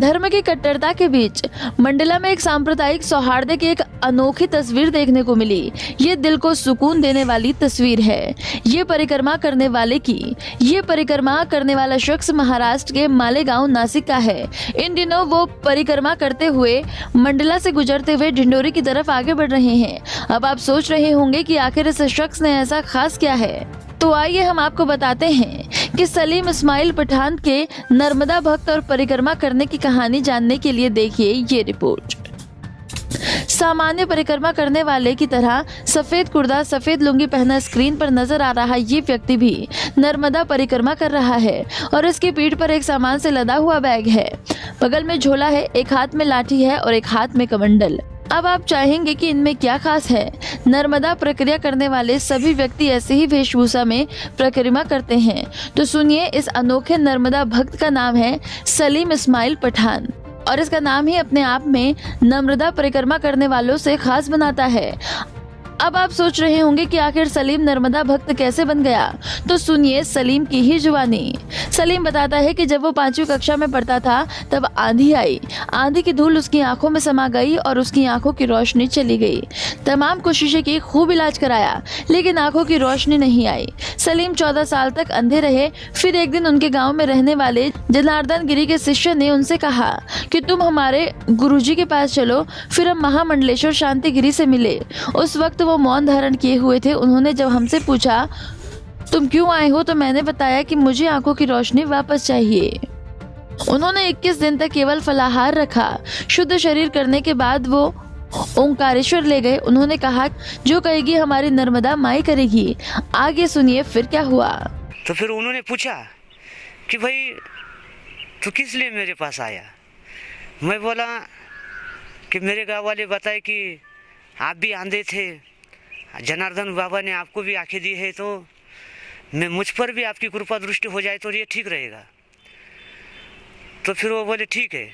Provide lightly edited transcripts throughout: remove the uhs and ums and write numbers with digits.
धर्म की कट्टरता के बीच मंडला में एक सांप्रदायिक सौहार्द की एक अनोखी तस्वीर देखने को मिली। ये दिल को सुकून देने वाली तस्वीर है। ये परिक्रमा करने वाला शख्स महाराष्ट्र के मालेगांव नासिक का है। इन दिनों वो परिक्रमा करते हुए मंडला से गुजरते हुए ढिंडोरी की तरफ आगे बढ़ रहे हैं। अब आप सोच रहे होंगे कि आखिर इस शख्स ने ऐसा खास क्या है, तो आइए हम आपको बताते हैं कि सलीम इस्माइल पठान के नर्मदा भक्त और परिक्रमा करने की कहानी जानने के लिए देखिए ये रिपोर्ट। सामान्य परिक्रमा करने वाले की तरह सफेद कुर्ता सफेद लुंगी पहना स्क्रीन पर नजर आ रहा ये व्यक्ति भी नर्मदा परिक्रमा कर रहा है और इसकी पीठ पर एक सामान से लदा हुआ बैग है। बगल में झोला है, एक हाथ में लाठी है और एक हाथ में कमंडल। अब आप चाहेंगे कि इनमें क्या खास है। नर्मदा प्रक्रिया करने वाले सभी व्यक्ति ऐसे ही वेशभूषा में परिक्रमा करते हैं। तो सुनिए, इस अनोखे नर्मदा भक्त का नाम है सलीम इस्माइल पठान और इसका नाम ही अपने आप में नर्मदा परिक्रमा करने वालों से खास बनाता है। अब आप सोच रहे होंगे कि आखिर सलीम नर्मदा भक्त कैसे बन गया, तो सुनिए सलीम की ही जुबानी। सलीम बताता है कि जब वो 5वीं कक्षा में पढ़ता था तब आंधी आई। आंधी की धूल उसकी आंखों में समा गई और उसकी आंखों की रोशनी चली गई। तमाम कोशिशें की, खूब इलाज कराया, लेकिन आंखों की रोशनी नहीं आई। सलीम 14 साल तक अंधे रहे। फिर एक दिन उनके गाँव में रहने वाले जनार्दन गिरी के शिष्य ने उनसे कहा कि तुम हमारे गुरुजी के पास चलो। फिर हम महामंडलेश्वर शांति गिरी से मिले। उस वक्त वो मौन धारण किए हुए थे। उन्होंने जब हमसे पूछा तुम क्यों आए हो, तो मैंने बताया कि मुझे आंखों की रोशनी वापस चाहिए। उन्होंने 21 दिन तक केवल फलाहार रखा। शुद्ध शरीर करने के बाद वो ओंकारेश्वर ले गए। उन्होंने कहा जो कहेगी हमारी नर्मदा माई करेगी। आगे सुनिए फिर क्या हुआ। तो फिर उन्होंने पूछा कि भाई तू किस लिए मेरे पास आया। मैं बोला कि मेरे गाँव वाले बताए कि आप भी आंधे थे, जनार्दन बाबा ने आपको भी आंखें दी है, तो मैं मुझ पर भी आपकी कृपा दृष्टि हो जाए तो ये ठीक रहेगा। तो फिर वो बोले ठीक है।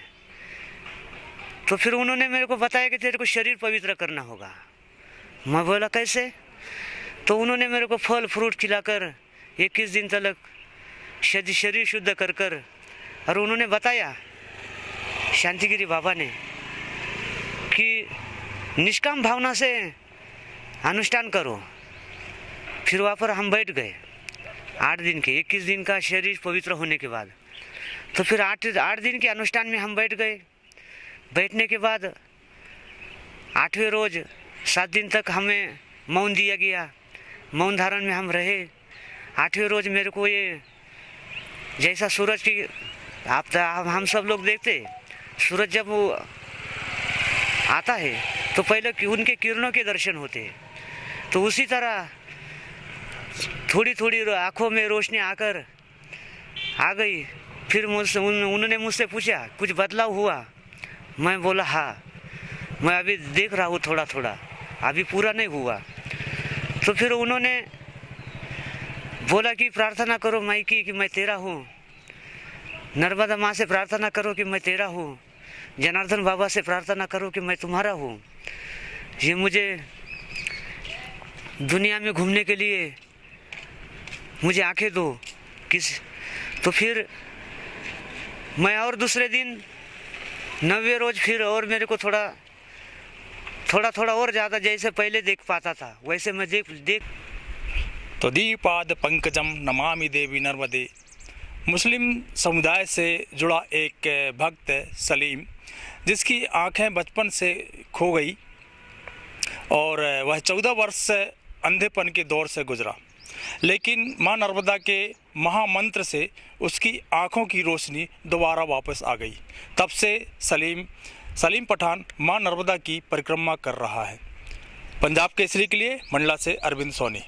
तो फिर उन्होंने मेरे को बताया कि तेरे को शरीर पवित्र करना होगा। मैं बोला कैसे। तो उन्होंने मेरे को फल फ्रूट खिलाकर 21 दिन तक शरीर शुद्ध कर और उन्होंने बताया शांतिगिरी बाबा ने कि निष्काम भावना से अनुष्ठान करो। फिर वहाँ पर हम बैठ गए 8 दिन के, 21 दिन का शरीर पवित्र होने के बाद। तो फिर 8 दिन के अनुष्ठान में हम बैठ गए। बैठने के बाद 8वें रोज 7 दिन तक हमें मौन दिया गया। मौन धारण में हम रहे। 8वें रोज मेरे को ये जैसा सूरज की हम सब लोग देखते, सूरज जब वो आता है तो पहले उनके किरणों के दर्शन होते हैं। तो उसी तरह थोड़ी थोड़ी आँखों में रोशनी आकर आ गई। फिर उन्होंने मुझसे पूछा कुछ बदलाव हुआ। मैं बोला हाँ, मैं अभी देख रहा हूँ थोड़ा थोड़ा, अभी पूरा नहीं हुआ। तो फिर उन्होंने बोला कि प्रार्थना करो माई की कि मैं तेरा हूँ। नर्मदा माँ से प्रार्थना करो कि मैं तेरा हूँ। जनार्दन बाबा से प्रार्थना करो कि मैं तुम्हारा हूँ। ये मुझे दुनिया में घूमने के लिए मुझे आंखें दो। तो फिर मैं और दूसरे दिन 9वें रोज फिर और मेरे को थोड़ा और ज़्यादा जैसे पहले देख पाता था वैसे मैं देख तो दीपाद पंकजम नमामि देवी नर्मदे। मुस्लिम समुदाय से जुड़ा एक भक्त सलीम, जिसकी आंखें बचपन से खो गई और वह 14 वर्ष अंधेपन के दौर से गुजरा, लेकिन मां नर्मदा के महामंत्र से उसकी आंखों की रोशनी दोबारा वापस आ गई। तब से सलीम पठान मां नर्मदा की परिक्रमा कर रहा है। पंजाब केसरी के लिए मंडला से अरविंद सोनी।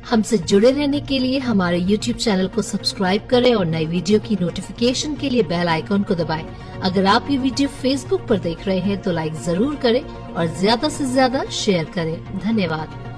हमसे जुड़े रहने के लिए हमारे YouTube चैनल को सब्सक्राइब करें और नई वीडियो की नोटिफिकेशन के लिए बेल आइकॉन को दबाएं। अगर आप ये वीडियो Facebook पर देख रहे हैं तो लाइक जरूर करें और ज्यादा से ज्यादा शेयर करें। धन्यवाद।